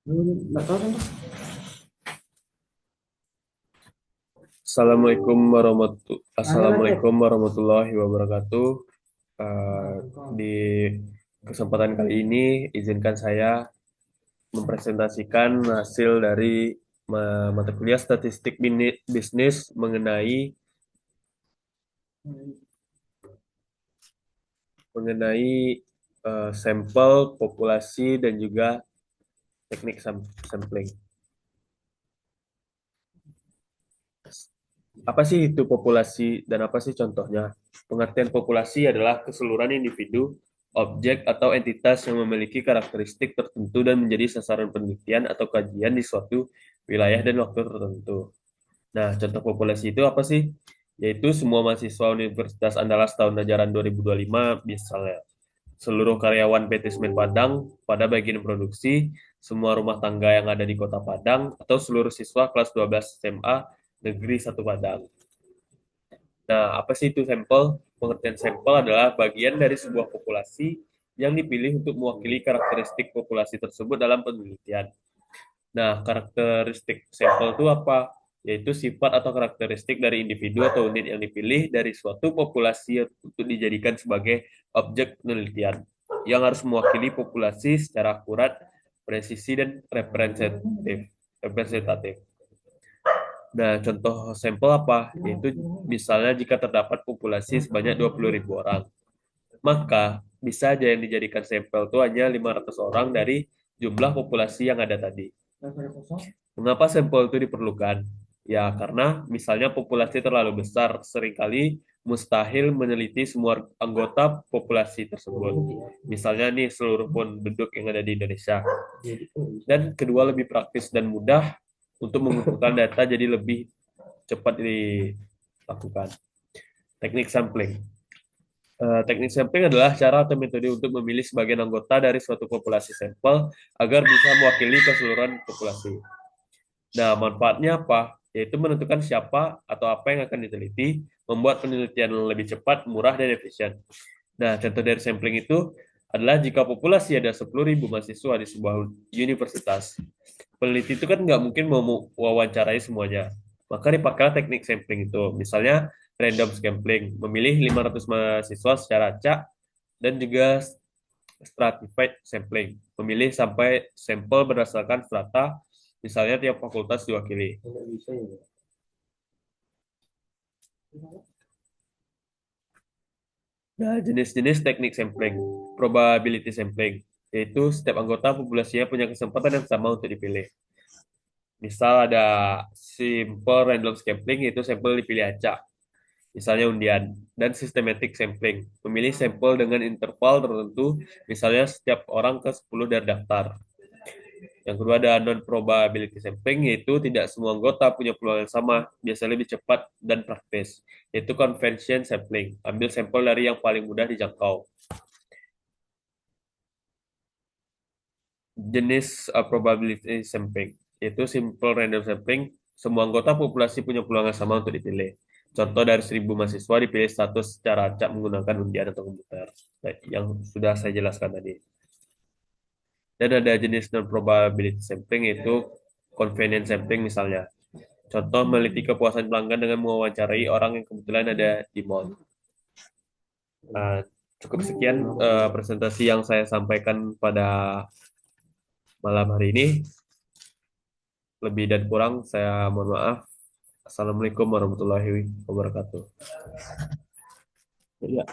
Nggak tahu kan? Ada lagi. Assalamualaikum warahmatullahi wabarakatuh. Eh, di kesempatan kali ini, izinkan saya mempresentasikan hasil dari mata kuliah statistik bisnis mengenai sampel populasi dan juga teknik sampling. Apa sih itu populasi dan apa sih contohnya? Pengertian populasi adalah keseluruhan individu, objek, atau entitas yang memiliki karakteristik tertentu dan menjadi sasaran penelitian atau kajian di suatu wilayah dan waktu tertentu. Nah, contoh populasi itu apa sih? Yaitu semua mahasiswa Universitas Andalas tahun ajaran 2025, misalnya seluruh karyawan PT Semen Padang pada bagian produksi, semua rumah tangga yang ada di Kota Padang, atau seluruh siswa kelas 12 SMA Negeri 1 Padang. Nah, apa sih itu sampel? Pengertian sampel adalah bagian dari sebuah populasi yang dipilih untuk mewakili karakteristik populasi tersebut dalam penelitian. Nah, karakteristik sampel itu apa? Yaitu sifat atau karakteristik dari individu atau unit yang dipilih dari suatu populasi untuk dijadikan sebagai objek penelitian yang harus mewakili populasi secara akurat, presisi, dan representatif. Nah, contoh sampel apa? Yaitu misalnya jika terdapat populasi sebanyak 20.000 orang, maka bisa aja yang dijadikan sampel itu hanya 500 orang dari jumlah populasi yang ada tadi. Mengapa sampel itu diperlukan? Ya, karena misalnya populasi terlalu besar, seringkali mustahil meneliti semua anggota populasi tersebut. Misalnya nih seluruh penduduk yang ada di Indonesia. Dan kedua lebih praktis dan mudah untuk mengumpulkan data jadi lebih cepat dilakukan. Teknik sampling. Teknik sampling adalah cara atau metode untuk memilih sebagian anggota dari suatu populasi sampel agar bisa mewakili keseluruhan populasi. Nah, manfaatnya apa? Yaitu menentukan siapa atau apa yang akan diteliti, membuat penelitian lebih cepat, murah, dan efisien. Nah, contoh dari sampling itu adalah jika populasi ada 10.000 mahasiswa di sebuah universitas. Peneliti itu kan nggak mungkin mau wawancarai semuanya. Maka dipakai teknik sampling itu. Misalnya random sampling, memilih 500 mahasiswa secara acak, dan juga stratified sampling, memilih sampai sampel berdasarkan strata, misalnya tiap fakultas diwakili. Nggak bisa ya. Nah, jenis-jenis teknik sampling, probability sampling, yaitu setiap anggota populasinya punya kesempatan yang sama untuk dipilih. Misal ada simple random sampling, yaitu sampel dipilih acak, misalnya undian, dan systematic sampling, memilih sampel dengan interval tertentu, misalnya setiap orang ke 10 dari daftar. Yang kedua ada non-probability sampling, yaitu tidak semua anggota punya peluang yang sama, biasanya lebih cepat dan praktis, yaitu convention sampling, ambil sampel dari yang paling mudah dijangkau. Jenis probability sampling, yaitu simple random sampling, semua anggota populasi punya peluang yang sama untuk dipilih. Contoh dari 1.000 mahasiswa dipilih 100 secara acak menggunakan undian atau komputer, yang sudah saya jelaskan tadi. Dan ada jenis non-probability sampling, yaitu convenience sampling misalnya. Contoh meliti kepuasan pelanggan dengan mewawancarai orang yang kebetulan ada di mall. Nah, cukup sekian presentasi yang saya sampaikan pada malam hari ini. Lebih dan kurang saya mohon maaf. Assalamualaikum warahmatullahi wabarakatuh. Ya,